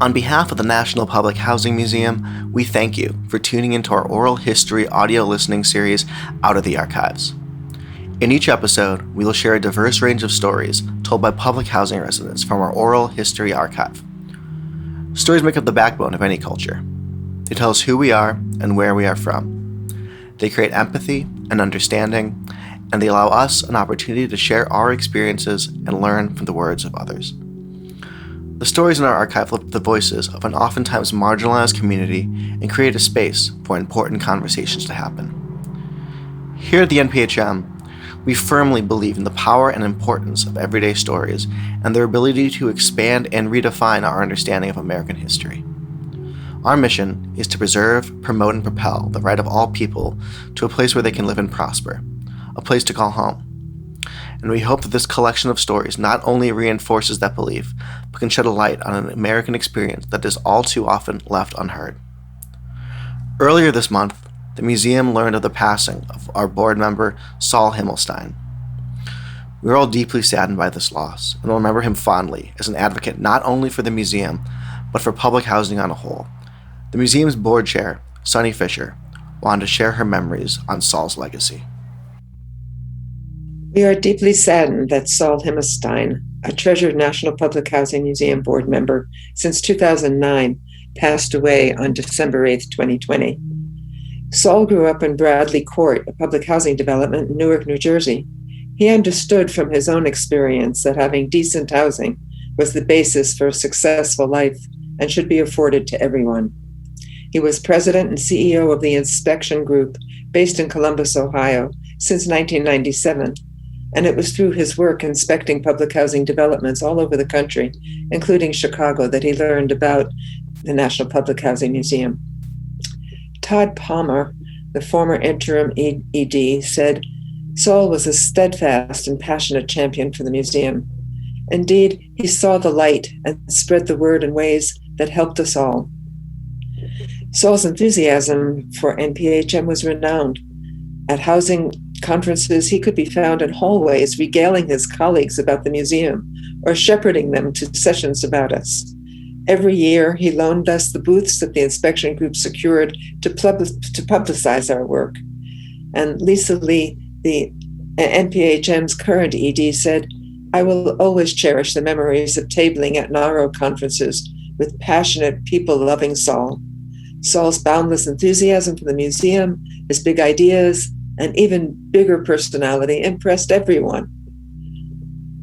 On behalf of the National Public Housing Museum, we thank you for tuning into our oral history audio listening series, Out of the Archives. In each episode, we will share a diverse range of stories told by public housing residents from our oral history archive. Stories make up the backbone of any culture. They tell us who we are and where we are from. They create empathy and understanding, and they allow us an opportunity to share our experiences and learn from the words of others. The stories in our archive lift the voices of an oftentimes marginalized community and create a space for important conversations to happen. Here at the NPHM, we firmly believe in the power and importance of everyday stories and their ability to expand and redefine our understanding of American history. Our mission is to preserve, promote, and propel the right of all people to a place where they can live and prosper, a place to call home. And we hope that this collection of stories not only reinforces that belief, but can shed a light on an American experience that is all too often left unheard. Earlier this month, the museum learned of the passing of our board member, Saul Himmelstein. We are all deeply saddened by this loss, and will remember him fondly as an advocate not only for the museum, but for public housing on a whole. The museum's board chair, Sunny Fisher, wanted to share her memories on Saul's legacy. We are deeply saddened that Saul Himmelstein, a treasured National Public Housing Museum board member since 2009, passed away on December 8, 2020. Saul grew up in Bradley Court, a public housing development in Newark, New Jersey. He understood from his own experience that having decent housing was the basis for a successful life and should be afforded to everyone. He was president and CEO of the Inspection Group based in Columbus, Ohio, since 1997. And it was through his work inspecting public housing developments all over the country, including Chicago, that he learned about the National Public Housing Museum. Todd Palmer, the former interim ED, said, "Saul was a steadfast and passionate champion for the museum. Indeed, he saw the light and spread the word in ways that helped us all." Saul's enthusiasm for NPHM was renowned. At housing conferences, he could be found in hallways regaling his colleagues about the museum or shepherding them to sessions about us. Every year, he loaned us the booths that the inspection group secured to publicize our work. And Lisa Lee, the NPHM's current ED, said, "I will always cherish the memories of tabling at NARO conferences with passionate, people-loving Saul. Saul's boundless enthusiasm for the museum, his big ideas, and even bigger personality impressed everyone.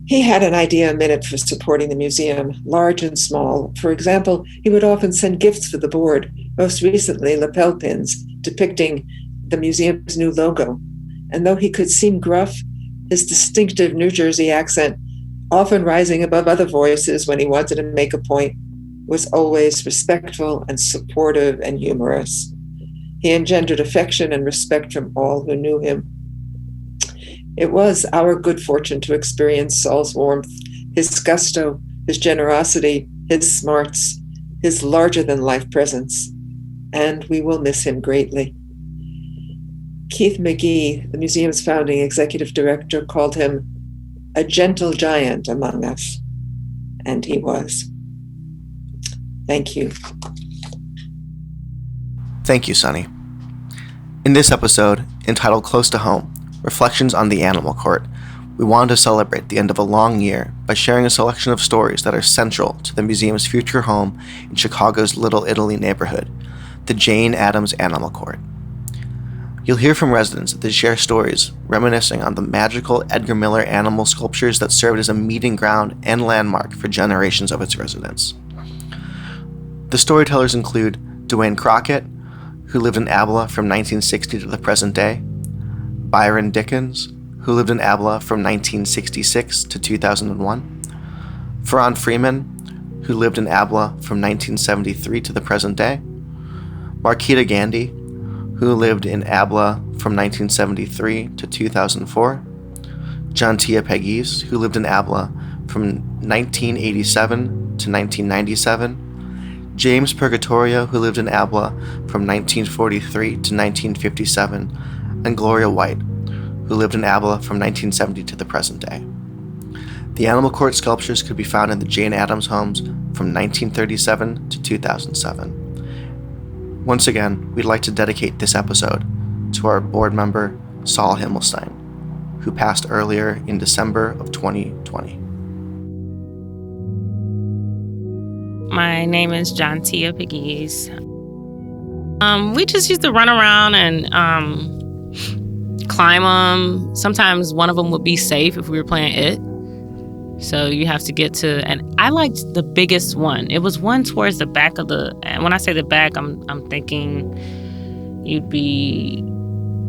He had an idea a minute for supporting the museum, large and small. For example, he would often send gifts for the board, most recently lapel pins depicting the museum's new logo. And though he could seem gruff, his distinctive New Jersey accent, often rising above other voices when he wanted to make a point, was always respectful and supportive and humorous. He engendered affection and respect from all who knew him. It was our good fortune to experience Saul's warmth, his gusto, his generosity, his smarts, his larger-than-life presence, and we will miss him greatly. Keith McGee, the museum's founding executive director, called him a gentle giant among us, and he was. Thank you. Thank you, Sunny. In this episode, entitled Close to Home, Reflections on the Animal Court, we wanted to celebrate the end of a long year by sharing a selection of stories that are central to the museum's future home in Chicago's Little Italy neighborhood, the Jane Addams Animal Court. You'll hear from residents that share stories reminiscing on the magical Edgar Miller animal sculptures that served as a meeting ground and landmark for generations of its residents. The storytellers include Dwayne Crockett, who lived in ABLA from 1960 to the present day, Byron Dickens, who lived in ABLA from 1966 to 2001, Phron Freeman, who lived in ABLA from 1973 to the present day, Marquita Gandy, who lived in ABLA from 1973 to 2004, JonTia Pegues, who lived in ABLA from 1987 to 1997, James Purgatorio, who lived in ABLA from 1943 to 1957, and Gloria White, who lived in ABLA from 1970 to the present day. The Animal Court sculptures could be found in the Jane Addams homes, from 1937 to 2007. Once again, we'd like to dedicate this episode to our board member, Saul Himmelstein, who passed earlier in December of 2020. My name is JonTia Pegues. We just used to run around and climb them. Sometimes one of them would be safe if we were playing it. So you have to get to, and I liked the biggest one. It was one towards the back of and when I say the back, I'm thinking you'd be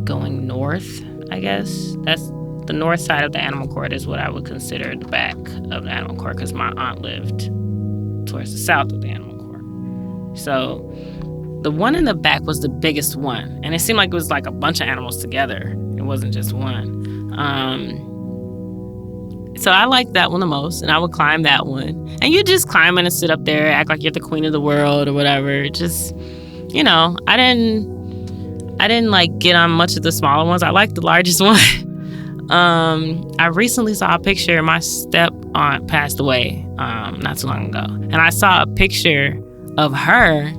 going north, I guess. That's the north side of the animal court is what I would consider the back of the animal court, because my aunt lived towards the south of the animal court. So the one in the back was the biggest one, and it seemed like it was like a bunch of animals together. It wasn't just one. So I liked that one the most, and I would climb that one. And you just climb in and sit up there, act like you're the queen of the world or whatever. Just, I didn't like get on much of the smaller ones. I liked the largest one. I recently saw a picture. My step aunt passed away not too long ago, and I saw a picture of her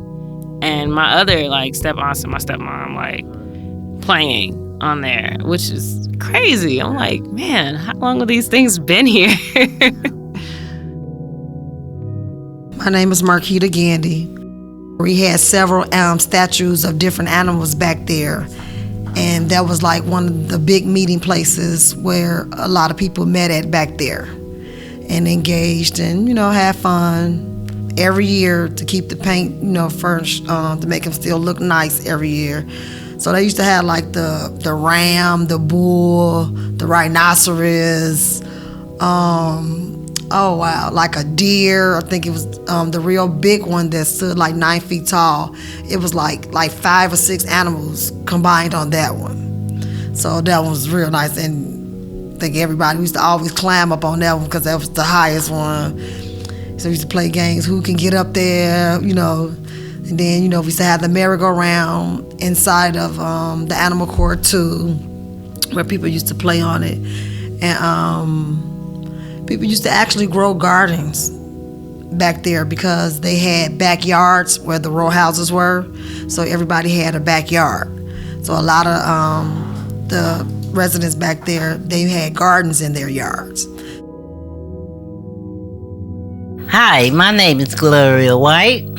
and my other step aunts and my stepmom playing on there, which is crazy. I'm like, man, how long have these things been here? My name is Marquita Gandy. We had several statues of different animals back there, and that was like one of the big meeting places where a lot of people met at back there and engaged and, had fun every year to keep the paint, furnished, to make them still look nice every year. So they used to have the ram, the bull, the rhinoceros, like a deer. I think it was the real big one that stood 9 feet tall. It was like 5 or 6 animals combined on that one. So that one was real nice, and I think everybody used to always climb up on that one because that was the highest one. So we used to play games, who can get up there, And then, we used to have the merry-go-round inside of the animal court too, where people used to play on it. And people used to actually grow gardens back there because they had backyards where the row houses were. So everybody had a backyard. So a lot of the residents back there, they had gardens in their yards. Hi, my name is Gloria White.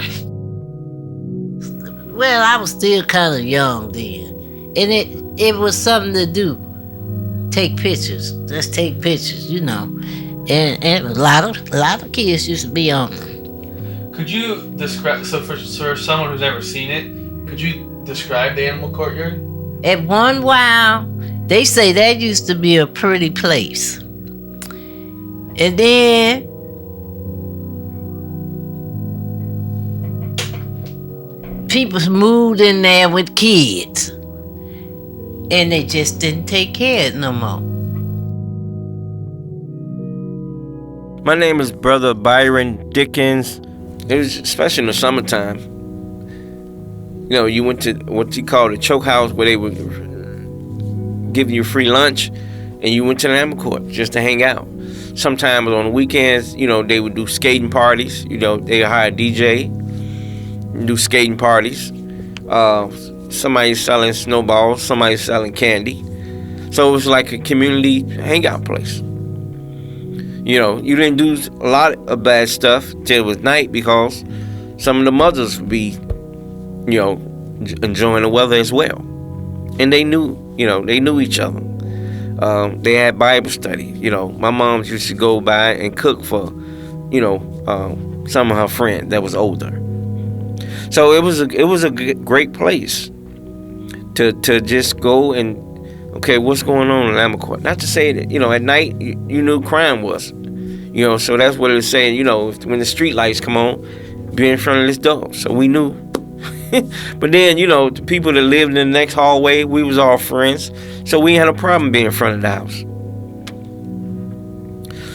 Well, I was still kind of young then, and it was something to do. Take pictures. Let's take pictures, And a lot of kids used to be on them. Could you describe? So for someone who's never seen it, could you describe the animal courtyard? At one while, they say that used to be a pretty place, and then people moved in there with kids, and they just didn't take care of it no more. My name is Brother Byron Dickens. It was especially in the summertime. You went to what you call the choke house, where they were giving you free lunch, and you went to the animal court just to hang out. Sometimes on the weekends, they would do skating parties. They would hire a DJ. Do skating parties. Somebody's selling snowballs, somebody's selling candy. So it was like a community hangout place. You didn't do a lot of bad stuff till it was night, because some of the mothers would be, enjoying the weather as well. And they knew each other. They had Bible study. My mom used to go by and cook for, some of her friends that was older. So it was a great place to just go and, okay, what's going on in animal court? Not to say that, at night you knew crime was, so that's what it was saying, when the street lights come on, be in front of this door. So we knew. But then, the people that lived in the next hallway, we was all friends. So we had a problem being in front of the house.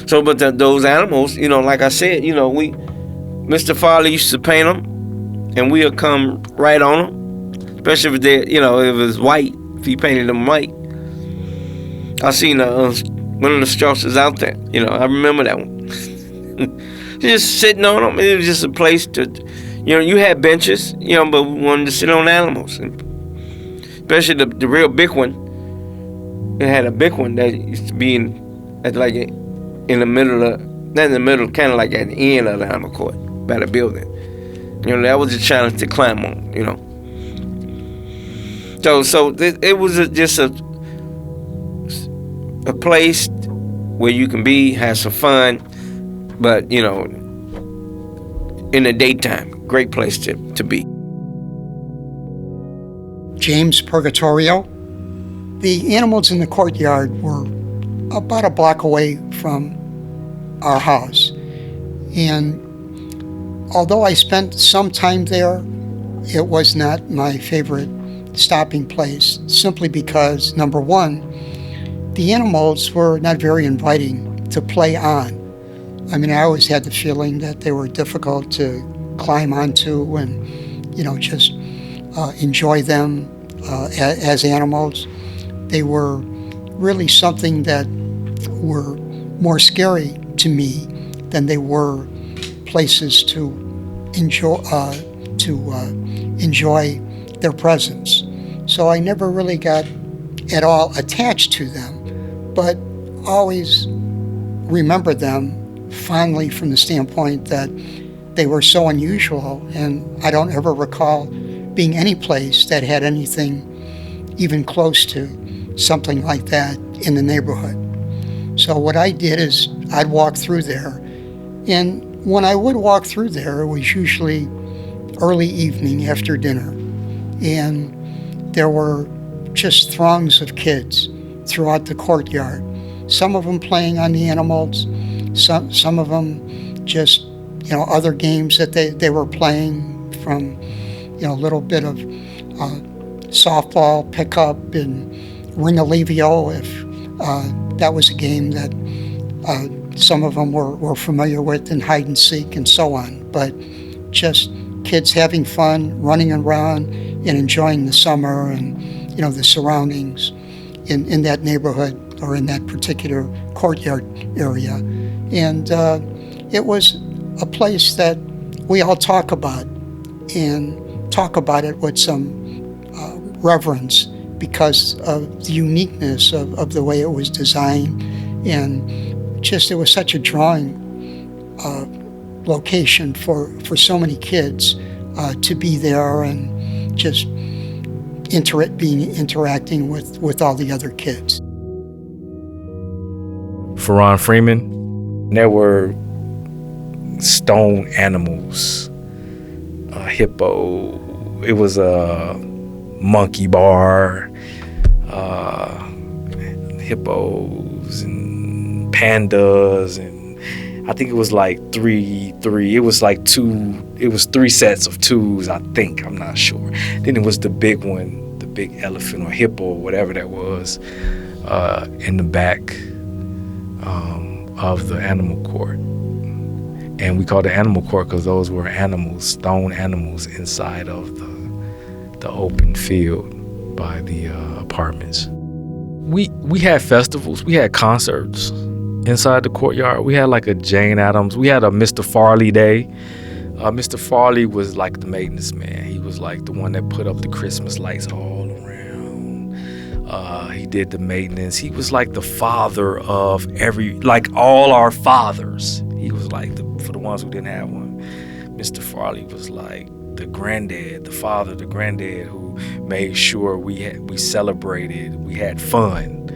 So, but those animals, like I said, Mr. Farley used to paint them, and we'll come right on them, especially if they, if it was white, if he painted them white. I seen one of the Strausses out there, I remember that one. just sitting on them. It was just a place to, you had benches, but we wanted to sit on animals, especially the real big one. It had a big one that used to be in the middle of, not in the middle, kind of like at the end of the animal court by the building. That was a challenge to climb on. So it was just a place where you can be, have some fun, but in the daytime, great place to be. James Purgatorio. The animals in the courtyard were about a block away from our house. And although I spent some time there, it was not my favorite stopping place, simply because, number one, the animals were not very inviting to play on. I mean, I always had the feeling that they were difficult to climb onto and, just enjoy them as animals. They were really something that were more scary to me than they were places to enjoy their presence. So I never really got at all attached to them, but always remembered them fondly from the standpoint that they were so unusual, and I don't ever recall being any place that had anything even close to something like that in the neighborhood. So what I did is I'd walk through there, and when I would walk through there, it was usually early evening after dinner, and there were just throngs of kids throughout the courtyard. Some of them playing on the animals, some of them just other games that they were playing, from a little bit of softball, pickup, and ring-a-levio, if that was a game that some of them were familiar with, and hide and seek and so on. But just kids having fun, running around and enjoying the summer and the surroundings in that neighborhood or in that particular courtyard area. And it was a place that we all talk about, and talk about it with some reverence, because of the uniqueness of the way it was designed, and just it was such a drawing location for so many kids to be there and just interacting with all the other kids. Phron Freeman. There were stone animals, a hippo. It was a monkey bar, hippos and pandas, and I think it was like three. It was like two. It was 3 sets of twos, I think. I'm not sure. Then it was the big one, the big elephant or hippo or whatever that was, in the back of the animal court. And we called it animal court because those were animals, stone animals, inside of the open field by the apartments. We had festivals. We had concerts inside the courtyard. We had like a Jane Addams. We had a Mr. Farley Day. Mr. Farley was like the maintenance man. He was like the one that put up the Christmas lights all around. He did the maintenance. He was like the father of all our fathers. He was like, for the ones who didn't have one, Mr. Farley was like the granddad, the father, the granddad who made sure we celebrated, we had fun,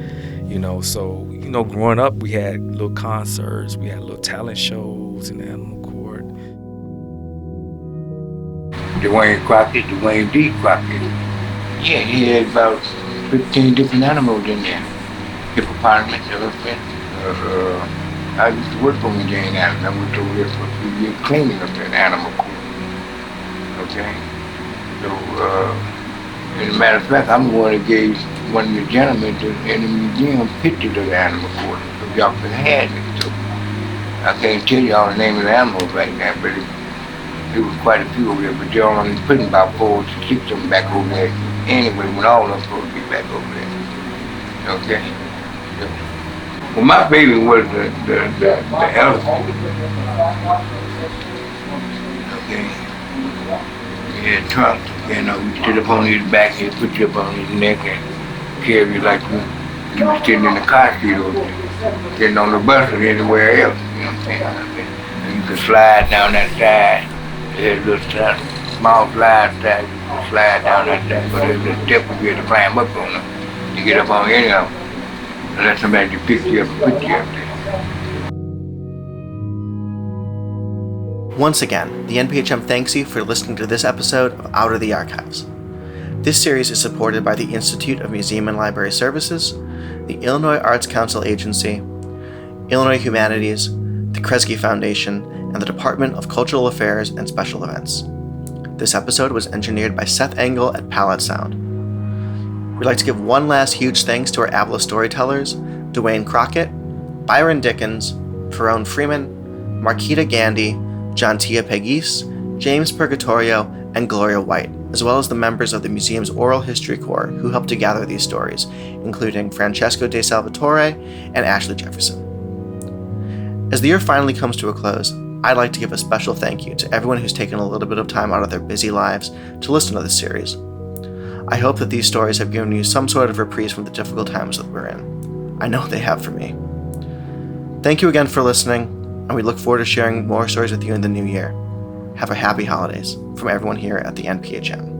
So, growing up, we had little concerts, we had little talent shows in the animal court. Dwayne Crockett, Dwayne D. Crockett. Yeah, he had about 15 different animals in there. Hippopotamus, elephant. I used to work for Jane Addams. I went over there for a few years cleaning up that animal court. Okay? So, as a matter of fact, I'm the one that gave one of the gentlemen in the museum pictures of the animal court. So y'all could have it. So I can't tell you all the name of the animals right now, but it was quite a few over there. But they're only putting about 4 to 6 of them back over there. Anyway, when all of them supposed to be back over there. Okay? So, Well, my favorite was the elephant. Okay. He had trunks, you know, you sit up on his back, he'd put you up on his neck and carry you like you were sitting in the car seat or getting on the bus or anywhere else, you know what I'm saying? And you could slide down that side. It had a little small slide side, you could slide down that side, but there's a step you had to climb up on them to get up on any of them. Unless somebody pick you up and put you up there. Once again, the NPHM thanks you for listening to this episode of Out of the Archives. This series is supported by the Institute of Museum and Library Services, the Illinois Arts Council Agency, Illinois Humanities, the Kresge Foundation, and the Department of Cultural Affairs and Special Events. This episode was engineered by Seth Engel at Palette Sound. We'd like to give one last huge thanks to our ABLA storytellers, Dwayne Crockett, Byron Dickens, Phron Freeman, Marquita Gandy, JonTia Pegues, James Purgatorio, and Gloria White, as well as the members of the museum's Oral History Corps who helped to gather these stories, including Francesco de Salvatore and Ashley Jefferson. As the year finally comes to a close, I'd like to give a special thank you to everyone who's taken a little bit of time out of their busy lives to listen to this series. I hope that these stories have given you some sort of reprieve from the difficult times that we're in. I know they have for me. Thank you again for listening, and we look forward to sharing more stories with you in the new year. Have a happy holidays from everyone here at the NPHM.